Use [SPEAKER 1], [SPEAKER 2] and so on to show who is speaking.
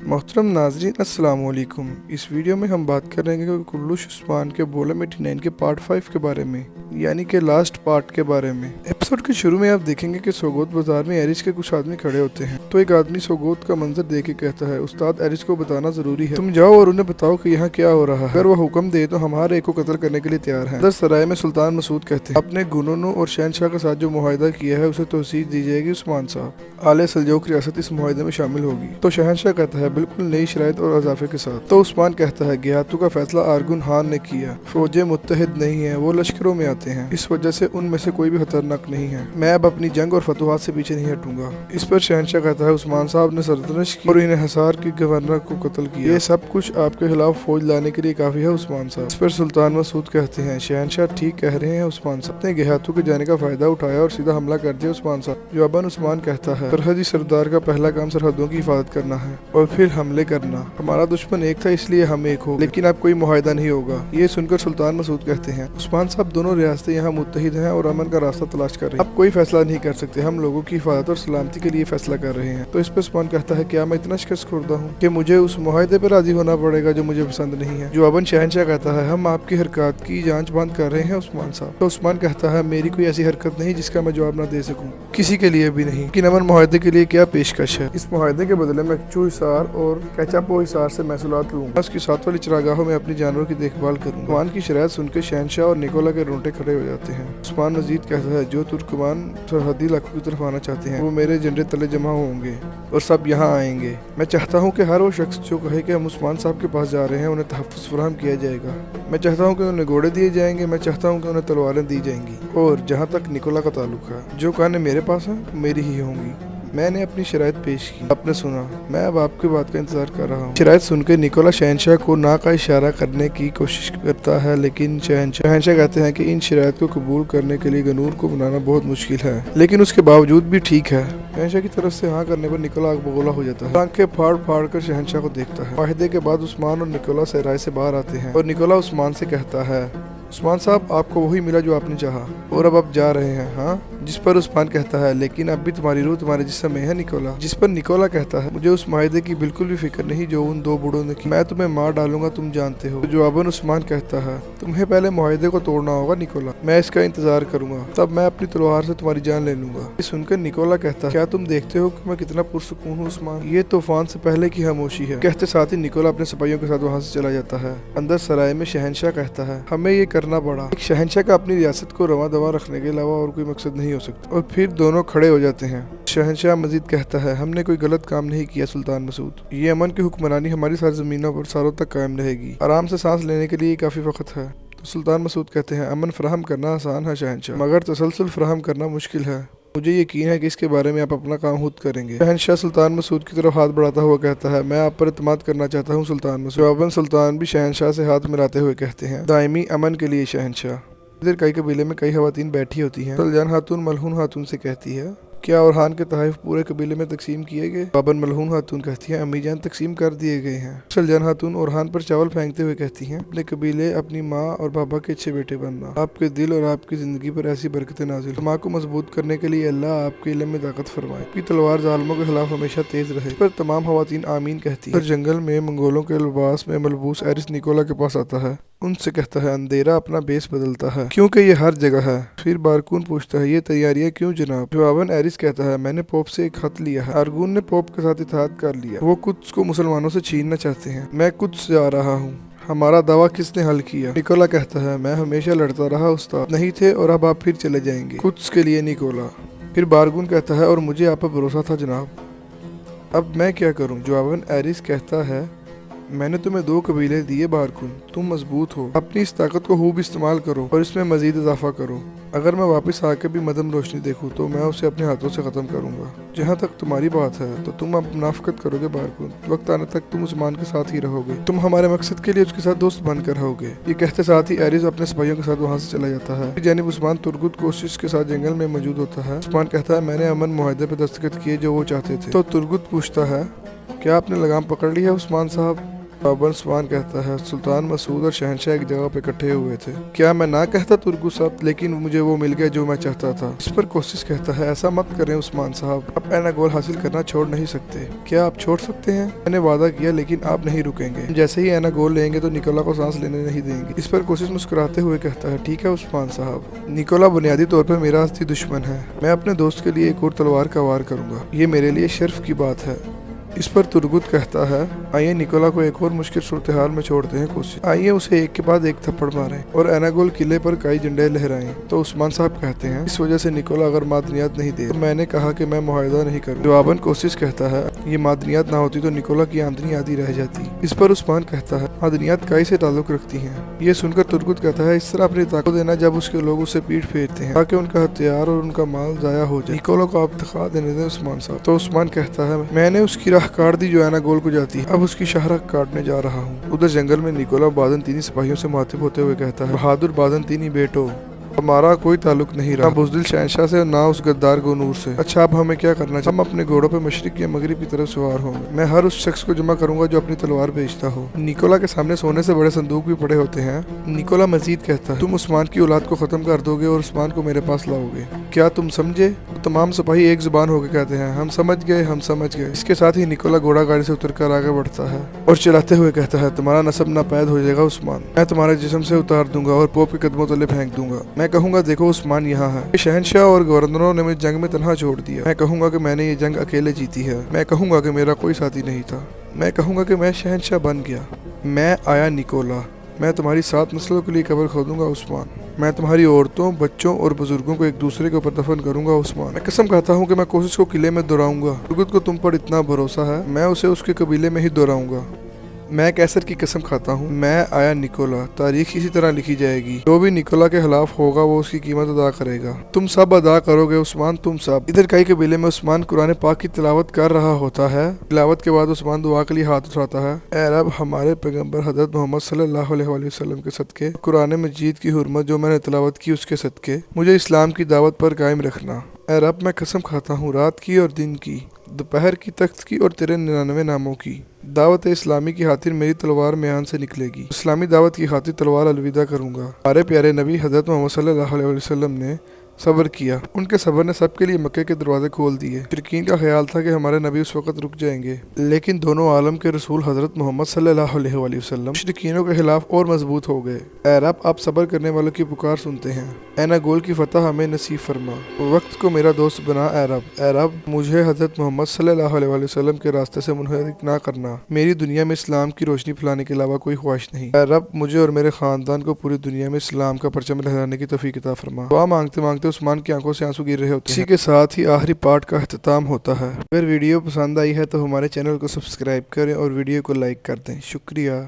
[SPEAKER 1] मोहतरम नाजरीन अस्सलाम वालेकुम। इस वीडियो में हम बात करेंगे कि कुल्लुश उस्मान के बोलम 89 के पार्ट 5 के बारे में, यानी कि लास्ट पार्ट के बारे में। एपिसोड के शुरू में आप देखेंगे कि सोगोत बाजार में एरिस के कुछ आदमी खड़े होते हैं, तो एक आदमी सोगोत का मंजर देख के कहता है, उस्ताद एरिस को बताना जरूरी है, तुम जाओ और उन्हें बताओ कि यहाँ क्या हो रहा है। अगर वो हुक्म दे तो हम हर एक को कत्ल करने के लिए तैयार हैं। सराय में सुल्तान मसूद कहते हैं, अपने गुनोनू और शहनशाह के साथ जो मुआहदा किया है उसे तोसीह दी जाएगी उस्मान साहब। आले सल्जूक रियासत इस मुआहदे में शामिल होगी। तो शहनशाह कहता है, बिल्कुल नई शराइत और अजाफे के साथ। तो उस्मान कहता है, गियातू का फैसला आरगुन खान ने किया, फौजें मुत्तहिद नहीं है, वो लश्करों में आते हैं, इस वजह से उनमें से कोई भी खतरनाक नहीं है। मैं अब अपनी जंग और फतवाहत से पीछे नहीं हटूंगा। इस पर शहनशाह कहता है, उस्मान साहब ने सल्तनत की और इन्हें हिसार की गवर्नर को कत्ल किया, ये सब कुछ आपके खिलाफ फौज लाने के लिए काफी है उस्मान साहब। इस पर सुल्तान मसूद कहते हैं, शहनशाह ठीक कह रहे हैं उस्मान साहब ने गियातू के जाने का फायदा उठाया और सीधा हमला कर दिया उस्मान साहब। जवाबन उस्मान कहता है, सरहदी सरदार का पहला काम सरहदों की हिफाजत करना है और फिर हमले करना। हमारा दुश्मन एक था इसलिए हम एक हो, लेकिन अब कोई मुआहदा नहीं होगा। ये सुनकर सुल्तान मसूद कहते हैं, उस्मान साहब दोनों रियासतें यहाँ मुत्तहिद हैं और अमन का रास्ता तलाश कर रही हैं। अब कोई फैसला नहीं कर सकते, हम लोगों की हिफाजत और सलामती के लिए फैसला कर रहे हैं। तो इस पर उस्मान कहता है, क्या मैं इतना शिकस्त खुर्दा हूँ कि मुझे उस मुआहदे पर राजी होना पड़ेगा जो मुझे पसंद नहीं है। जवाबन शहनशाह कहता है, हम आपकी हरकत की जाँच बंद कर रहे हैं उस्मान साहब। तो उस्मान कहता है, मेरी कोई ऐसी हरकत नहीं जिसका मैं जवाब न दे सकूँ, किसी के लिए भी नहीं। लेकिन अमन मुआहदे के लिए क्या पेशकश है? इस मुआहदे के बदले में कच्चू हिसार और कैचापो हिसार से महसूलात लूंगा, उसकी साथ वाली चरागाहों में अपनी जानवरों की देखभाल करूंगा। उस्मान की शरायत सुनकर शहनशाह और निकोला के रोंगटे खड़े हो जाते हैं। उस्मान मजीद कहता है, जो तुर्कमान सरहदी इलाकों की तरफ आना चाहते हैं वो मेरे झंडे तले जमा होंगे और सब यहाँ आएंगे। मैं चाहता हूँ कि हर वो शख्स जो कहे कि हम उस्मान साहब के पास जा रहे हैं उन्हें तहफ़्फ़ुज़ फराहम किया जाएगा। मैं चाहता हूँ कि उन्हें घोड़े दिए जाएंगे, मैं चाहता हूँ कि उन्हें तलवारें दी जाएंगी, और जहाँ तक निकोला का ताल्लुक है, जो कानें मेरे पास हैं मेरी ही होंगी। मैंने अपनी शराइत पेश की, आपने सुना, मैं अब आपकी बात का इंतजार कर रहा हूँ। शराइत सुनकर निकोला शहनशाह को ना का इशारा करने की कोशिश करता है, लेकिन शहनशाह कहते हैं कि इन शराइत को कबूल करने के लिए गनूर को बनाना बहुत मुश्किल है, लेकिन उसके बावजूद भी ठीक है। शहनशाह की तरफ से हाँ करने पर निकोला आग बगोला हो जाता है, आंखें फाड़ फाड़ कर शहनशाह को देखता है। वाहिदे के बाद उस्मान और निकोला सराय से बाहर आते हैं और निकोला उस्मान से कहता है, उस्मान साहब आपको वही मिला जो आपने चाहा और अब आप जा रहे हैं। हाँ? जिस पर उस्मान कहता है, लेकिन अब भी तुम्हारी रूह तुम्हारे जिस्म में है निकोला। जिस पर निकोला कहता है, मुझे उस मुआहदे की बिल्कुल भी फिक्र नहीं जो उन दो बूढ़ों ने की, मैं तुम्हें मार डालूंगा, तुम जानते हो। तो जवाबन उस्मान कहता है, तुम्हें पहले मुआहदे को तोड़ना होगा निकोला, मैं इसका इंतजार करूंगा, तब मैं अपनी तलवार से तुम्हारी जान ले लूंगा। ये सुनकर निकोला कहता है, क्या तुम देखते हो कि मैं कितना पुरसुकून हूँ उस्मान, ये तूफान से पहले की खामोशी है। कहते साथ ही निकोला अपने सिपाहियों के साथ वहाँ से चला जाता है। अंदर सराय में शहनशाह कहता है, हमें ये करना पड़ा, एक शहनशाह का अपनी रियासत को रवा दवा रखने के अलावा और कोई मकसद नहीं हो सकता। और फिर दोनों खड़े हो जाते हैं। शहनशाह मजीद कहता है, हमने कोई गलत काम नहीं किया सुल्तान मसूद, ये अमन की हुक्मरानी हमारी सारी जमीनों पर सालों तक कायम रहेगी, आराम से सांस लेने के लिए काफी वक्त है। तो सुल्तान मसूद कहते हैं, अमन फराहम करना आसान है शहनशाह, मगर तसलसल फराहम करना मुश्किल है। मुझे यकीन है कि इसके बारे में आप अपना काम खुद करेंगे। शहनशाह सुल्तान मसूद की तरफ हाथ बढ़ाता हुआ कहता है, मैं आप पर इत्मीनान करना चाहता हूँ सुल्तान मसूद। जवाबन सुल्तान भी शहनशाह से हाथ मिलाते हुए कहते हैं, दायमी अमन के लिए शहनशाह। इधर कई कबीले में कई खवातीन बैठी होती हैं। सलजान खातून मलहून खातून से कहती है, क्या औरहान के तहफ़ पूरे कबीले में तकसीम किए गए? बाबन मलहून खातून कहती हैं, अम्मी जान तकसीम कर दिए गए हैं। सलजान खातून औरहान पर चावल फेंकते हुए कहती हैं, अपने कबीले अपनी माँ और बाबा के अच्छे बेटे बनना, आपके दिल और आपकी ज़िंदगी पर ऐसी बरकतें नाजिल, माँ को मजबूत करने के लिए अल्लाह आपके इल्म में ताकत फरमाए, आपकी तलवार जालिमों के खिलाफ हमेशा तेज रहे। पर तमाम खवातीन आमीन कहती हैं। जंगल में मंगोलों के लिबास में मलबूस एरिस निकोला के पास आता है, उनसे कहता है, अंधेरा अपना बेस बदलता है क्योंकि ये हर जगह है। फिर बारकून पूछता है, ये तैयारियां क्यों जनाब? जवाबन एरिस कहता है, मैंने पोप से एक खत लिया है, आरगून ने पोप के साथ इत्तेहाद कर लिया, वो कुद्स को मुसलमानों से छीनना चाहते हैं, मैं कुद्स जा रहा हूँ, हमारा दावा किसने हल किया? निकोला कहता है, मैं हमेशा लड़ता रहा उस्ताद, नहीं थे और अब आप फिर चले जाएंगे कुद्स के लिए निकोला। फिर बारगून कहता है, और मुझे आप पर भरोसा था जनाब, अब मैं क्या करूँ? जवाबन एरिस कहता है, मैंने तुम्हें 2 कबीले दिए बारकुन, तुम मजबूत हो, अपनी इस ताकत को खूब इस्तेमाल करो और इसमें मजीद इजाफा करो। अगर मैं वापस आके भी मदम रोशनी देखूं तो मैं उसे अपने हाथों से ख़त्म करूंगा। जहाँ तक तुम्हारी बात है तो तुम अब मुनाफिकत करोगे बारकुन, वक्त आने तक तुम उस्मान के साथ ही रहोगे, तुम हमारे मकसद के लिए उसके साथ दोस्त बनकर रहोगे। ये कहते साथ ही एरिस अपने सिपाहियों के साथ वहाँ से चला जाता है। जानिब उस्मान तुर्गुत कोशिश के साथ जंगल में मौजूद होता है। उस्मान कहता है, मैंने अमन मुआहदे पर दस्तखत किए जो वो चाहते थे। तो तुर्गुत पूछता है, क्या आपने लगाम पकड़ ली है उस्मान साहब? बाबर उस्मान कहता है सुल्तान मसूद और शहनशाह एक जगह पे इकट्ठे हुए थे। क्या मैं ना कहता तुर्गुत साहब, लेकिन मुझे वो मिल गया जो मैं चाहता था। इस पर कोशिश कहता है ऐसा मत करें उस्मान साहब, आप एनागोल हासिल करना छोड़ नहीं सकते। क्या आप छोड़ सकते हैं? मैंने वादा किया लेकिन आप नहीं रुकेंगे। जैसे ही एनागोल लेंगे तो निकोला को सांस लेने नहीं देंगे। इस पर कोशिश मुस्कुराते हुए कहता है ठीक है उस्मान साहब। निकोला बुनियादी तौर पर मेरा असली दुश्मन है। मैं अपने दोस्त के लिए एक और तलवार का वार करूंगा, ये मेरे लिए शर्फ की बात है। इस पर तुर्गुत कहता है आइए निकोला को एक और मुश्किल सूरत हाल में छोड़ते हैं कोशिश, आइए उसे एक के बाद एक थप्पड़ मारें और एनागोल किले पर कई झंडे लहराएं। तो उस्मान साहब कहते हैं इस वजह से निकोला अगर मादनियात नहीं दे तो मैंने कहा कि मैं मुआहदा नहीं करूँ। जवाबन कोशिश कहता है ये मादनियात ना होती तो निकोला की आमदनी आधी रह जाती। इस पर उस्मान कहता है मादनियात कई से ताल्लुक रखती हैं। ये सुनकर तुर्गुत कहता है इस तरह अपनी ताकत देना जब उसके लोग उसे पीठ फेरते हैं ताकि उनका हथियार और उनका माल जाया हो जाए। निकोला को आप दिखा देने दें उस्मान साहब। तो उस्मान कहता है मैंने उसकी राह काट दी जो एनागोल को जाती है, अब उसकी शाहराह काटने जा रहा हूँ। उधर जंगल में निकोला बाज़ंतीनी सिपाहियों से मुखातिब होते हुए कहता है बहादुर बाज़ंतीनी बेटो, हमारा कोई ताल्लुक नहीं रहा, ना बुज़दिल शहनशाह से ना उस गद्दार गुनूर से। अच्छा अब हमें क्या करना चाहिए? हम अपने घोड़ों पे मशरिक या मगरिब की तरफ सवार होंगे। मैं हर उस शख्स को जमा करूंगा जो अपनी तलवार बेचता हो। निकोला के सामने सोने से बड़े संदूक भी पड़े होते हैं। निकोला मजीद कहता है तुम उस्मान की औलाद को खत्म कर दोगे और उस्मान को मेरे पास लाओगे, क्या तुम समझे? तो तमाम सिपाही एक जुबान होकर कहते हैं हम समझ गए, हम समझ गए। इसके साथ ही निकोला घोड़ा गाड़ी से उतरकर आगे बढ़ता है और चिल्लाते हुए कहता है तुम्हारा नस्ब नापैद हो जाएगा उस्मान, मैं तुम्हारे जिस्म से उतार दूंगा और पोप के कदमों तले फेंक दूंगा। मैं कहूंगा देखो उस्मान यहाँ है। शहनशाह और गवर्नरों ने मुझे जंग में तन्हा छोड़ दिया। मैं कहूंगा कि मैंने ये जंग अकेले जीती है। मैं कहूंगा कि मेरा कोई साथी नहीं था। मैं कहूंगा कि मैं शहनशाह बन गया। मैं आया निकोला। मैं तुम्हारी 7 नस्लों के लिए कब्र खोदूंगा उस्मान। मैं तुम्हारी औरतों, बच्चों और बुजुर्गों को एक दूसरे के ऊपर दफन करूंगा उस्मान। मैं कसम खाता हूँ कि मैं कोशिश को किले में दोहराऊंगा। तुर्गुत को तुम पर इतना भरोसा है, मैं उसे उसके कबीले में ही दोहराऊंगा। मैं कैसर की कसम खाता हूँ, मैं आया निकोला। तारीख इसी तरह लिखी जाएगी। जो भी निकोला के खिलाफ होगा वो उसकी कीमत अदा करेगा। तुम सब अदा करोगे उस्मान, तुम सब। इधर कई कबीले में उस्मान कुरान पाक की तिलावत कर रहा होता है। तिलावत के बाद उस्मान दुआ के लिए हाथ उठाता है। ऐ रब हमारे पैगंबर हजरत मोहम्मद सल्लल्लाहु अलैहि वसल्लम के सदके, कुरान मजीद की हुर्मत जो मैंने तिलावत की उसके सदके, मुझे इस्लाम की दावत पर कायम रखना। ऐ रब मैं कसम खाता हूँ रात की और दिन की, दोपहर की, तख्त की और तेरे 99 नामों की। दावत इस्लामी की खातिर मेरी तलवार म्यान से निकलेगी। इस्लामी दावत की खातिर तलवार अलविदा करूंगा। हमारे प्यारे नबी हजरत मोहम्मद सल्लल्लाहु अलैहि वसल्लम ने सब्र किया। उनके सब्र ने सबके लिए मक्के के दरवाजे खोल दिए। मुशरिकीन का ख्याल था कि हमारे नबी उस वक्त रुक जाएंगे, लेकिन दोनों आलम के रसूल हजरत मोहम्मद सल्लल्लाहु अलैहि वसल्लम मुशरिकीनों के खिलाफ और मजबूत हो गए। ऐ रब आप सब्र करने वालों की पुकार सुनते हैं। एनागोल की फतह हमें नसीब फरमा। वक्त को मेरा दोस्त बना ऐ रब। ऐ रब मुझे हजरत मोहम्मद सल्लल्लाहु अलैहि वसल्लम के रास्ते से मुनहरिफ ना करना। मेरी दुनिया में इस्लाम की रोशनी फैलाने के अलावा कोई ख्वाहिश नहीं। ऐ रब मुझे और मेरे खानदान को पूरी दुनिया में इस्लाम का परचम लहराने की तौफीक अता फरमा। दुआ मांगते मांगते उस्मान की आंखों से आंसू गिर रहे होते हैं। इसी के साथ ही आखिरी पार्ट का अख्ताम होता है। अगर वीडियो पसंद आई है तो हमारे चैनल को सब्सक्राइब करें और वीडियो को लाइक कर दें। शुक्रिया।